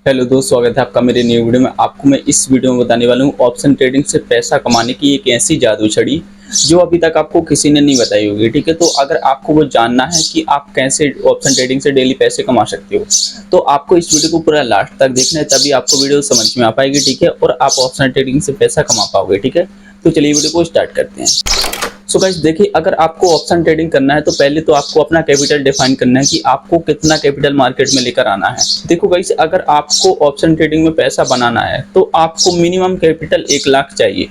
Hello दोस्त, स्वागत है आपका मेरे न्यू वीडियो में। आपको मैं इस वीडियो में बताने वाला हूँ ऑप्शन ट्रेडिंग से पैसा कमाने की एक ऐसी जादू छड़ी जो अभी तक आपको किसी ने नहीं बताई होगी। ठीक है, तो अगर आपको वो जानना है कि आप कैसे ऑप्शन ट्रेडिंग से डेली पैसे कमा सकते हो तो आपको इस वीडियो को पूरा लास्ट तक देखना है, तभी आपको वीडियो समझ में आ पाएगी। ठीक है, और आप ऑप्शन ट्रेडिंग से पैसा कमा पाओगे। ठीक है, तो चलिए वीडियो को स्टार्ट करते हैं। सो गाइस देखिए, अगर आपको ऑप्शन ट्रेडिंग करना है तो पहले तो आपको अपना कैपिटल डिफाइन करना है कि आपको कितना कैपिटल मार्केट में लेकर आना है। देखो गाइस, अगर आपको ऑप्शन ट्रेडिंग में पैसा बनाना है तो आपको मिनिमम कैपिटल 1 लाख चाहिए।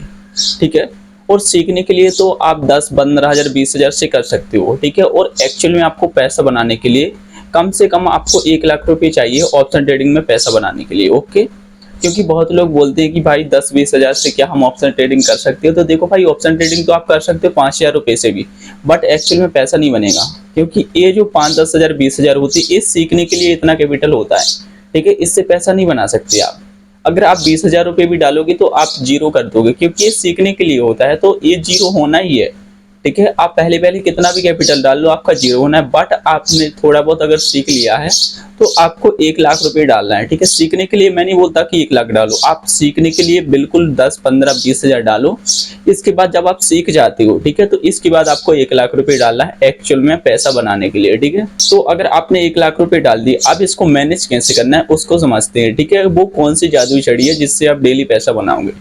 ठीक है, और सीखने के लिए तो आप 10, 15,000, 20,000 से कर सकते हो। ठीक है, और एक्चुअल में आपको पैसा बनाने के लिए कम से कम आपको 1 लाख रुपए चाहिए ऑप्शन ट्रेडिंग में पैसा बनाने के लिए। ओके, क्योंकि बहुत लोग बोलते हैं कि भाई 10-20 हज़ार से क्या हम ऑप्शन ट्रेडिंग कर सकते हो। तो देखो भाई, ऑप्शन ट्रेडिंग तो आप कर सकते हो 5,000 रुपये से भी, बट एक्चुअल में पैसा नहीं बनेगा। क्योंकि ये जो 5-10 हज़ार 20,000 होती है, ये सीखने के लिए इतना कैपिटल होता है। ठीक है, इससे पैसा नहीं बना सकते आप। अगर आप 20,000 रुपये भी डालोगे तो आप जीरो कर दोगे, क्योंकि ये सीखने के लिए होता है, तो ये जीरो होना ही है। ठीक है, आप पहले पहले कितना भी कैपिटल डाल लो, आपका जीरो होना है। बट आपने थोड़ा बहुत अगर सीख लिया है तो आपको 1 लाख रुपए डालना है। ठीक है, सीखने के लिए मैं नहीं बोलता कि 1 लाख डालो, आप सीखने के लिए बिल्कुल 10, 15, 20 हज़ार डालो। इसके बाद जब आप सीख जाते हो, ठीक है, तो इसके बाद आपको 1 लाख रुपए डालना है एक्चुअल में पैसा बनाने के लिए। ठीक है, तो अगर आपने 1 लाख रुपए डाल दिए, अब इसको मैनेज कैसे करना है उसको समझते हैं। ठीक है, वो कौन सी जादुई छड़ी है जिससे आप डेली पैसा बनाओगे।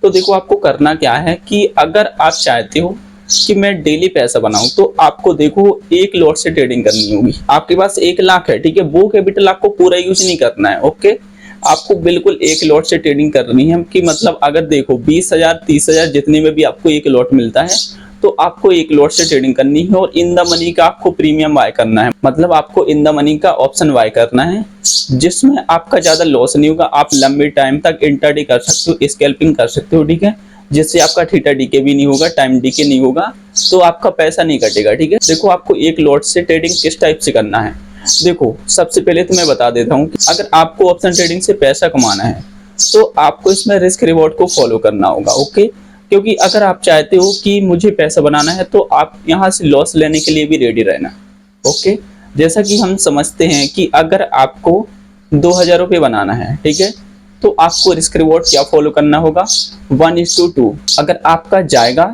तो देखो, आपको करना क्या है कि अगर आप चाहते हो कि मैं डेली पैसा बनाऊं तो आपको देखो एक लॉट से ट्रेडिंग करनी होगी। आपके पास 1 लाख है, ठीक है, वो कैपिटल आपको पूरा यूज नहीं करना है। ओके, आपको बिल्कुल एक लॉट से ट्रेडिंग करनी है कि मतलब अगर देखो 20,000, 30,000 जितने में भी आपको एक लॉट मिलता है तो आपको एक लॉट से ट्रेडिंग करनी है। और इन द मनी का आपको प्रीमियम बाय करना है, मतलब आपको इन द मनी का ऑप्शन बाय करना है जिसमें आपका ज्यादा लॉस नहीं होगा। आप लंबे टाइम तक इंट्राडे कर सकते हो, स्कैल्पिंग कर सकते हो। ठीक है, जिससे आपका थीटा डीके भी नहीं होगा, टाइम डीके नहीं होगा, तो आपका पैसा नहीं कटेगा। ठीक है, देखो आपको एक लॉट से ट्रेडिंग किस टाइप से करना है। देखो, सबसे पहले तो मैं बता देता हूँ कि अगर आपको ऑप्शन ट्रेडिंग से पैसा कमाना है तो आपको इसमें रिस्क रिवॉर्ड को फॉलो करना होगा। ओके, क्योंकि अगर आप चाहते हो कि मुझे पैसा बनाना है तो आप यहाँ से लॉस लेने के लिए भी रेडी रहना। ओके, जैसा कि हम समझते हैं कि अगर आपको 2,000 रुपये बनाना है, ठीक है, तो आपको रिस्क रिवॉर्ड क्या फॉलो करना होगा, 1:2। अगर आपका जाएगा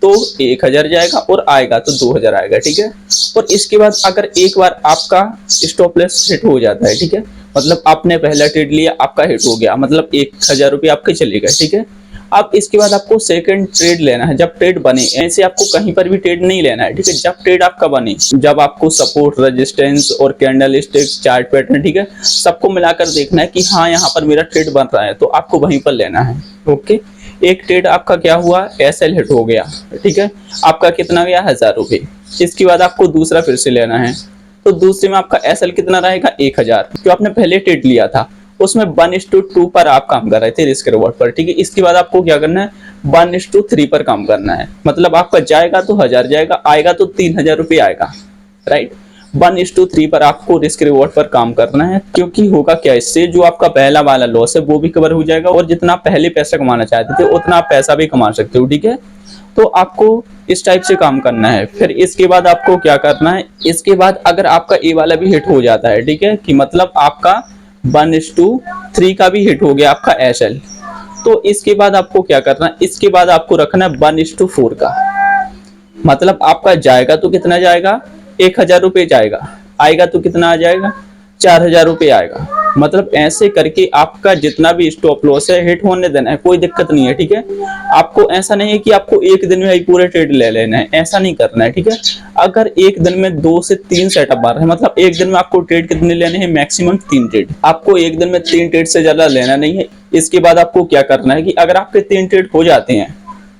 तो 1,000 जाएगा और आएगा तो 2,000 आएगा। ठीक है, और इसके बाद अगर एक बार आपका स्टॉप लॉस हिट हो जाता है, ठीक है, मतलब आपने पहला ट्रेड लिया, आपका हिट हो गया, मतलब 1,000 रुपये आपके चले गए। ठीक है, अब इसके बाद आपको सेकंड ट्रेड लेना है जब ट्रेड बने। ऐसे आपको कहीं पर भी ट्रेड नहीं लेना है। ठीक है, जब ट्रेड आपका बने, जब आपको सपोर्ट, रेजिस्टेंस और कैंडल स्टिक, चार्ट पैटर्न, ठीक है, सबको मिलाकर देखना है कि हाँ यहाँ पर मेरा ट्रेड बन रहा है, तो आपको वहीं पर लेना है। ओके, एक ट्रेड आपका क्या हुआ, एसएल हिट हो गया। ठीक है, आपका कितना गया, 1,000 रुपये। इसके बाद आपको दूसरा फिर से लेना है, तो दूसरे में आपका एसएल कितना रहेगा, 1,000, जो आपने पहले ट्रेड लिया था उसमें 1:2 पर आप काम कर रहे थे रिस्क रिवॉर्ड पर। ठीक है, इसके बाद आपको क्या करना है, 1:3 पर काम करना है। मतलब आपका जाएगा तो 1,000 जाएगा, आएगा तो 3,000 रुपये आएगा। राइट, 1:3 पर आपको रिस्क रिवॉर्ड पर काम करना है, क्योंकि होगा क्या, इससे जो आपका पहला वाला लॉस है वो भी कवर हो जाएगा और जितना पहले पैसा कमाना चाहते थे उतना आप पैसा भी कमा सकते हो। ठीक है, तो आपको इस टाइप से काम करना है। फिर इसके बाद आपको क्या करना है, इसके बाद अगर आपका ए वाला भी हिट हो जाता है, ठीक है, कि मतलब आपका 1:3 का भी हिट हो गया आपका एसएल, तो इसके बाद आपको क्या करना है, इसके बाद आपको रखना है 1:4 का। मतलब आपका जाएगा तो कितना जाएगा, 1,000 रुपये जाएगा, आएगा तो कितना आ जाएगा, 4,000 रुपये आएगा। मतलब ऐसे करके आपका जितना भी स्टॉप लॉस है हिट होने देना है, कोई दिक्कत नहीं है। ठीक है, आपको ऐसा नहीं है कि आपको एक दिन में ही पूरे ट्रेड ले लेना है, ऐसा नहीं करना है। ठीक है, अगर एक दिन में 2 से 3 सेटअप मार रहे हैं, मतलब एक दिन में आपको ट्रेड कितने लेने हैं, मैक्सिमम 3 ट्रेड। आपको एक दिन में 3 ट्रेड से ज्यादा लेना नहीं है। इसके बाद आपको क्या करना है कि अगर आपके 3 ट्रेड हो जाते हैं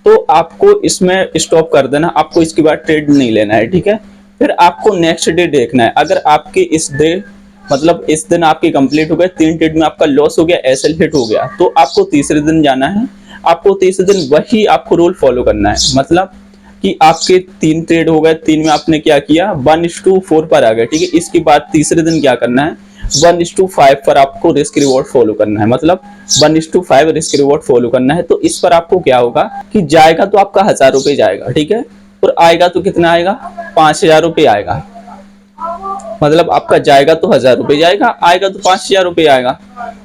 तो आपको इसमें स्टॉप कर देना, आपको इसके बाद ट्रेड नहीं लेना है। ठीक है, फिर आपको नेक्स्ट डे देखना है। अगर आपके इस डे, मतलब इस दिन आपकी कंप्लीट हो गए, 3 ट्रेड में आपका लॉस हो गया, एसएल हिट हो गया, तो आपको तीसरे दिन जाना है। आपको तीसरे दिन वही आपको रूल फॉलो करना है, मतलब कि आपके 3 ट्रेड हो गए, 3 में आपने क्या किया, 1:4 पर आ गए। ठीक है, इसके बाद तीसरे दिन क्या करना है, 1:5 पर आपको रिस्क रिवॉर्ड फॉलो करना है, मतलब 1:5 रिस्क रिवॉर्ड फॉलो करना है। तो इस पर आपको क्या होगा कि जाएगा तो आपका 1,000 रुपये जाएगा, ठीक है, और आएगा तो कितना आएगा, 5,000 रुपये आएगा। मतलब आपका जाएगा तो 1,000 रुपये जाएगा, आएगा तो 5,000 रुपये आएगा।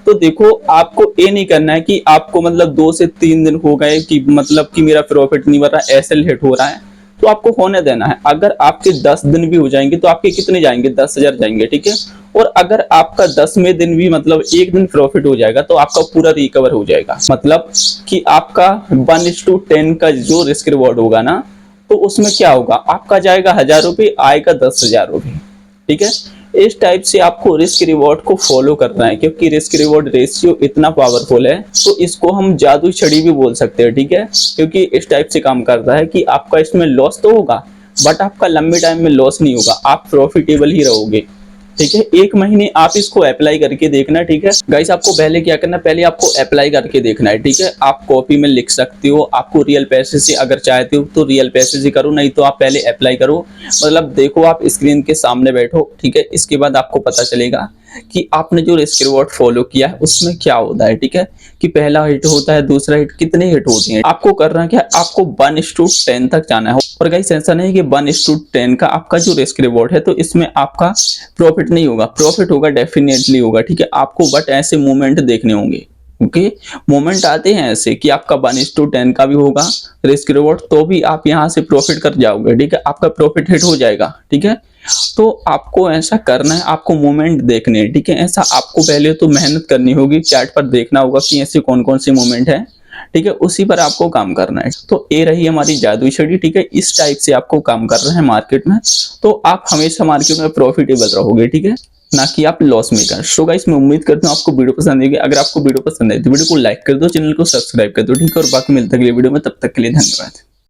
तो देखो आपको ये नहीं करना है कि आपको मतलब 2 से 3 दिन हो गए कि मतलब कि मेरा प्रॉफिट नहीं बढ़ रहा, एसएल हिट हो रहा है, तो आपको होने देना है। अगर आपके 10 दिन भी हो जाएंगे तो आपके कितने जाएंगे, 10,000 जाएंगे, ठीक है। और अगर आपका 10वें दिन भी मतलब एक दिन प्रॉफिट हो जाएगा तो आपका पूरा रिकवर हो जाएगा। मतलब कि आपका 1:10 का जो रिस्क रिवॉर्ड होगा ना, तो उसमें क्या होगा, आपका जाएगा 1,000 रुपये, आएगा 10,000 रुपये, ठीक है। इस टाइप से आपको रिस्क रिवॉर्ड को फॉलो करना है, क्योंकि रिस्क रिवॉर्ड रेशियो इतना पावरफुल है, तो इसको हम जादू छड़ी भी बोल सकते हैं, ठीक है। क्योंकि इस टाइप से काम करता है कि आपका इसमें लॉस तो होगा, बट आपका लंबे टाइम में लॉस नहीं होगा, आप प्रॉफिटेबल ही रहोगे, ठीक है। 1 महीने आप इसको अप्लाई करके देखना, ठीक है गाइस। आपको पहले क्या करना, पहले आपको अप्लाई करके देखना है, ठीक है। आप कॉपी में लिख सकते हो, आपको रियल पैसे से अगर चाहते हो तो रियल पैसे से करो, नहीं तो आप पहले अप्लाई करो। मतलब देखो, आप स्क्रीन के सामने बैठो, ठीक है। इसके बाद आपको पता चलेगा कि आपने जो रिस्क रिवॉर्ड फॉलो किया है उसमें क्या होता है, ठीक है। कि पहला हिट होता है, दूसरा हिट, कितने हिट होते हैं। आपको करना क्या, आपको 1:10 तक जाना है। और गाइस ऐसा नहीं कि 1:10 का आपका जो रिस्क रिवॉर्ड है तो इसमें आपका प्रॉफिट नहीं होगा, प्रॉफिट होगा, डेफिनेटली होगा, ठीक है। आपको बट ऐसे मूवमेंट देखने होंगे, ओके। मोमेंट आते हैं ऐसे कि आपका 1:10 का भी होगा रिस्क रिवॉर्ड, तो भी आप यहाँ से प्रॉफिट कर जाओगे, ठीक है। आपका प्रॉफिट हिट हो जाएगा, ठीक है। तो आपको ऐसा करना है, आपको मोमेंट देखने हैं, ठीक है। ऐसा आपको पहले तो मेहनत करनी होगी, चार्ट पर देखना होगा कि ऐसे कौन कौन से मोमेंट है, ठीक है। उसी पर आपको काम करना है। तो ये रही हमारी जादुई छड़ी, ठीक है। इस टाइप से आपको काम करना है मार्केट में, तो आप हमेशा मार्केट में प्रॉफिटेबल रहोगे, ठीक है, ना कि आप लॉस मेकर। सो गाइस मैं उम्मीद करता हूँ आपको वीडियो पसंद आएगी। अगर आपको वीडियो पसंद आए तो वीडियो को लाइक कर दो, चैनल को सब्सक्राइब कर दो, ठीक है। और बाकी मिलते हैं अगले वीडियो में, तब तक के लिए धन्यवाद।